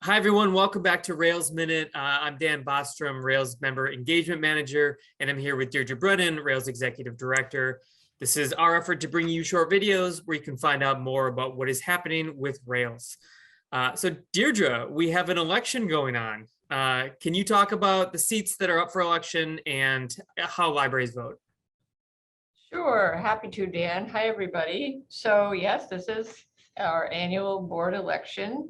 Hi, everyone. Welcome back to Rails Minute. I'm Dan Bostrom, Rails Member Engagement Manager, and I'm here with Deirdre Brennan, Rails Executive Director. This is our effort to bring you short videos where you can find out more about what is happening with Rails. So Deirdre, we have an election going on. Can you talk about the seats that are up for election and how libraries vote? Sure, happy to, Dan. Hi, everybody. So yes, this is our annual board election.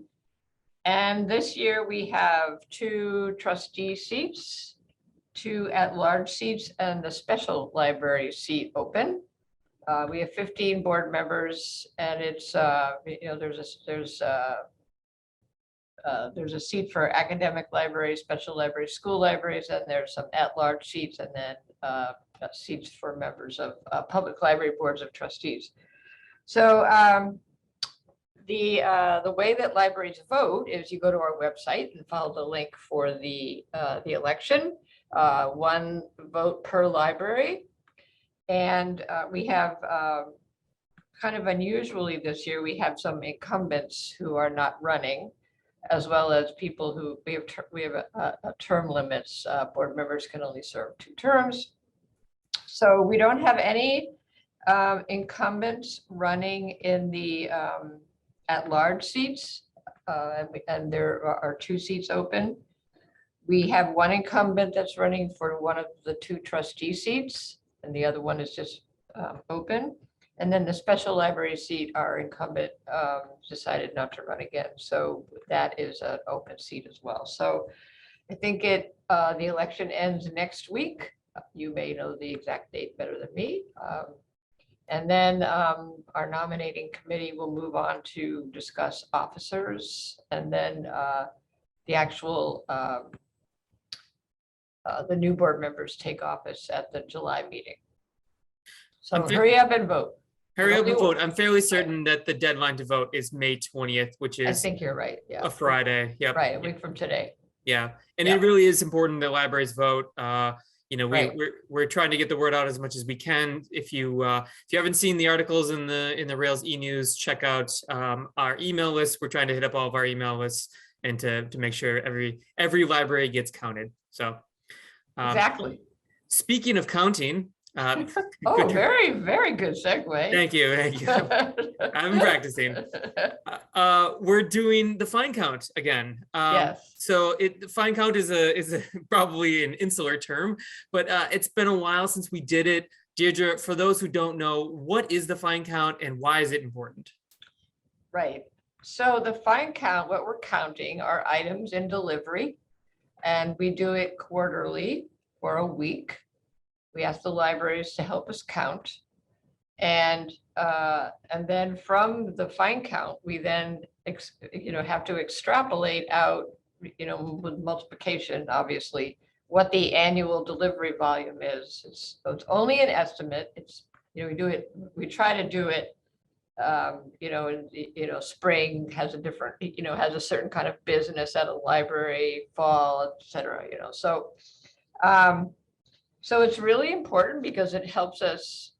And this year we have 2 trustee seats, 2 at-large seats, and the special library seat open. We have 15 board members, and it's there's a seat for academic libraries, special libraries, school libraries, and there's some at-large seats, and then seats for members of public library boards of trustees. So the way that libraries vote is you go to our website and follow the link for the election. 1 vote per library, and we have kind of unusually this year we have some incumbents who are not running, as well as people who we have a term limits. Board members can only serve 2 terms. So we don't have any incumbents running in the at-large seats, and there are 2 seats open. We have 1 incumbent that's running for one of the 2 trustee seats, and the other one is just open. And then the special library seat, our incumbent decided not to run again. So that is an open seat as well. So I think the election ends next week. You may know the exact date better than me. And then our nominating committee will move on to discuss officers, and then the actual the new board members take office at the July meeting. So hurry up and vote. Hurry up and vote. I'm fairly certain that the deadline to vote is May 20th, which is I think you're right. Yeah, a Friday. Yep. Right, a week from today. Yeah, and it really is important that libraries vote. Right. We're trying to get the word out as much as we can. If you haven't seen the articles in the Rails e-news, check out our email list. We're trying to hit up all of our email lists and to make sure every library gets counted. So exactly. Speaking of counting. Oh, very, very good segue. Thank you. I've been practicing. We're doing the fine count again. Yes. So fine count is a probably an insular term, but it's been a while since we did it. Deirdre, for those who don't know, what is the fine count and why is it important? Right. So the fine count, what we're counting are items in delivery, and we do it quarterly for a week. We ask the libraries to help us count, and then from the fine count, we then have to extrapolate out, with multiplication, obviously, what the annual delivery volume is. So it's only an estimate. It's we try to do it. Spring has a different, has a certain kind of business at a library, fall, etc. So it's really important because it helps us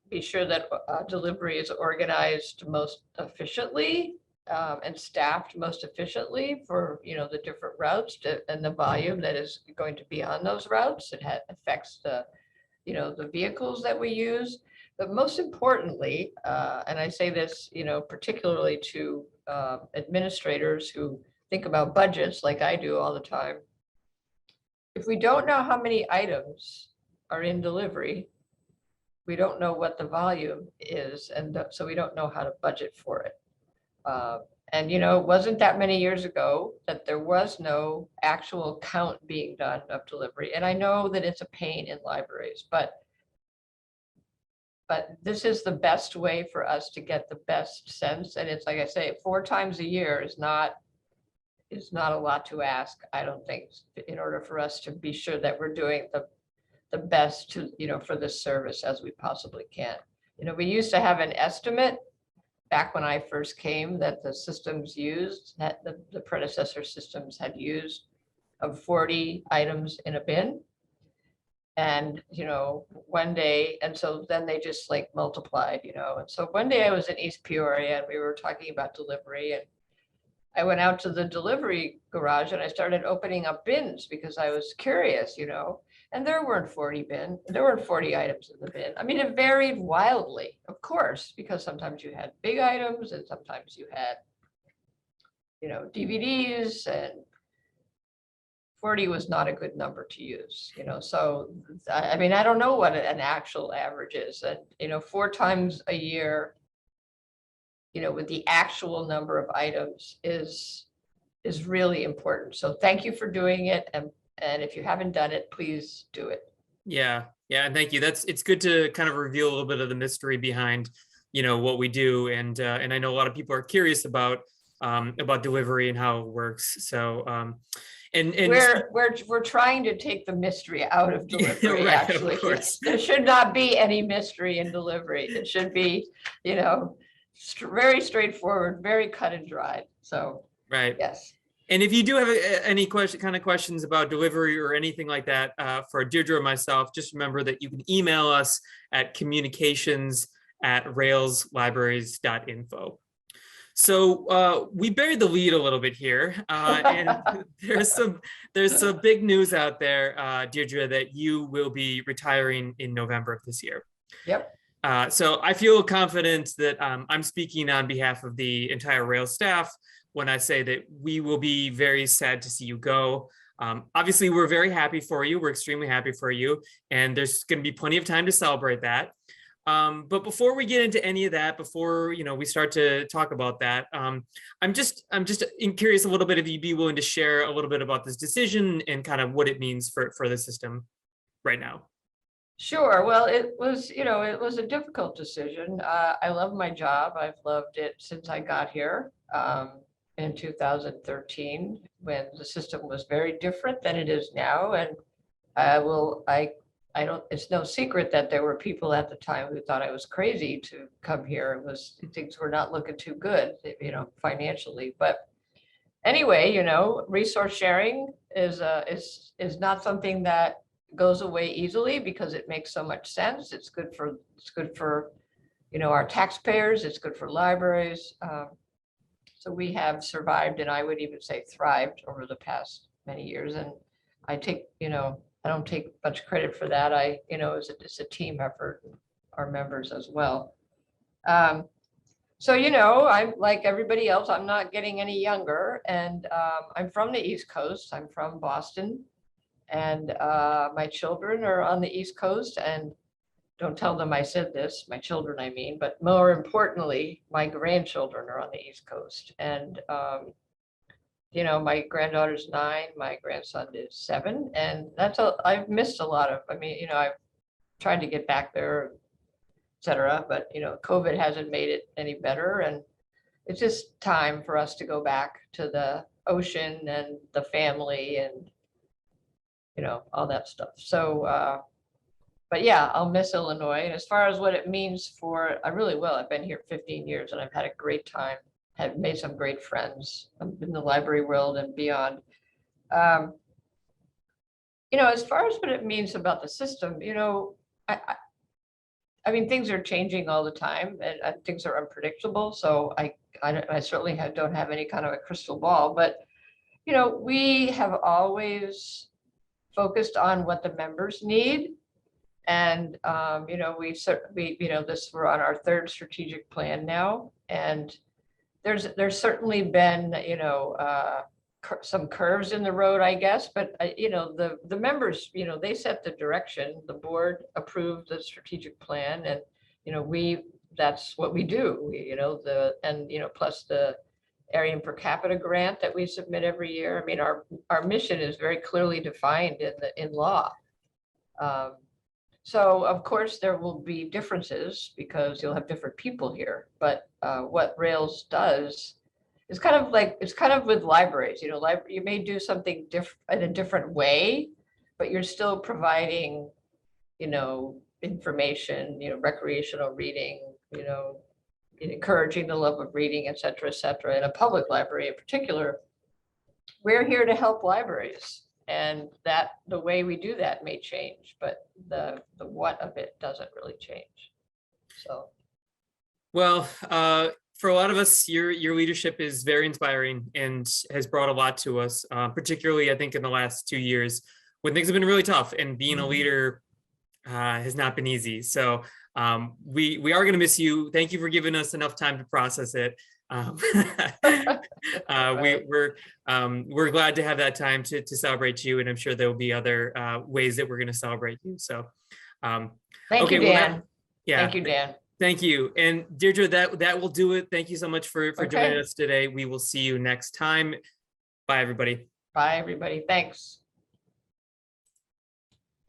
be sure that delivery is organized most efficiently and staffed most efficiently for the different routes and the volume that is going to be on those routes. It affects the vehicles that we use, but most importantly, and I say this particularly to administrators who think about budgets like I do all the time. If we don't know how many items are in delivery, we don't know what the volume is, and so we don't know how to budget for it. And it wasn't that many years ago that there was no actual count being done of delivery. And I know that it's a pain in libraries, but this is the best way for us to get the best sense. And it's like I say, 4 times a year is not a lot to ask, I don't think, in order for us to be sure that we're doing the best for this service as we possibly can. We used to have an estimate back when I first came that the systems used, that the predecessor systems had used, of 40 items in a bin. And one day, and so then they just multiplied, and so one day I was in East Peoria and we were talking about delivery, and I went out to the delivery garage and I started opening up bins because I was curious, and there weren't 40 items in the bin. I mean, it varied wildly, of course, because sometimes you had big items and sometimes you had, DVDs, and 40 was not a good number to use, so I mean, I don't know what an actual average is, and 4 times a year, with the actual number of items is really important. So thank you for doing it. And if you haven't done it, please do it. Yeah. Yeah. And thank you. It's good to kind of reveal a little bit of the mystery behind, what we do. And I know a lot of people are curious about delivery and how it works. So, and we're trying to take the mystery out of delivery. Right, actually, there should not be any mystery in delivery. It should be, very straightforward, very cut and dried. So, right. Yes. And if you do have any questions about delivery or anything like that for Deirdre or myself, just remember that you can email us at communications@railslibraries.info. So we buried the lead a little bit here, and there's some big news out there, Deirdre, that you will be retiring in November of this year. Yep. So I feel confident that I'm speaking on behalf of the entire Rails staff when I say that we will be very sad to see you go. Obviously, we're very happy for you. We're extremely happy for you. And there's going to be plenty of time to celebrate that. But before we get into any of that, before we start to talk about that, I'm just curious a little bit if you'd be willing to share a little bit about this decision and kind of what it means for the system right now. Sure. Well, it was a difficult decision. I love my job. I've loved it since I got here in 2013, when the system was very different than it is now. And it's no secret that there were people at the time who thought I was crazy to come here. Things were not looking too good, financially. But anyway, resource sharing is not something that goes away easily, because it makes so much sense. It's good for our taxpayers. It's good for libraries. So we have survived, and I would even say thrived over the past many years. And I don't take much credit for that. It's a team effort, our members as well. So, I'm like everybody else, I'm not getting any younger, and I'm from the East Coast. I'm from Boston, and my children are on the East Coast, and don't tell them I said this, my children, I mean, but more importantly, my grandchildren are on the East Coast. And, my granddaughter's 9, my grandson is 7, and I've missed a lot of, I've tried to get back there, et cetera, but, COVID hasn't made it any better. And it's just time for us to go back to the ocean and the family and, all that stuff. So, but yeah, I'll miss Illinois. And as far as what it means I really will. I've been here 15 years and I've had a great time, have made some great friends in the library world and beyond. As far as what it means about the system, I mean, things are changing all the time, and things are unpredictable. So I certainly don't have any kind of a crystal ball, but, we have always focused on what the members need. And, we're on our 3rd strategic plan now. And there's certainly been, some curves in the road, I guess, but the members, they set the direction. The board approved the strategic plan, and that's what we do. Plus the area per capita grant that we submit every year. I mean, our mission is very clearly defined in law. So of course there will be differences because you'll have different people here. But what Rails does is kind of with libraries. You may do something in a different way, but you're still providing, information, recreational reading, encouraging the love of reading, et cetera, et cetera. In a public library in particular, we're here to help libraries. And that the way we do that may change, but the what of it doesn't really change. So, well, for a lot of us, your leadership is very inspiring and has brought a lot to us, particularly I think in the last 2 years when things have been really tough and being a leader has not been easy. So we are going to miss you. Thank you for giving us enough time to process it. We're glad to have that time to celebrate you, and I'm sure there will be other ways that we're going to celebrate you. So Thank you, Dan. yeah. Thank you, Dan. Thank you. And Deirdre, that will do it. Thank you so much for Okay. joining us today. We will see you next time. Bye, everybody. Bye, everybody. Thanks.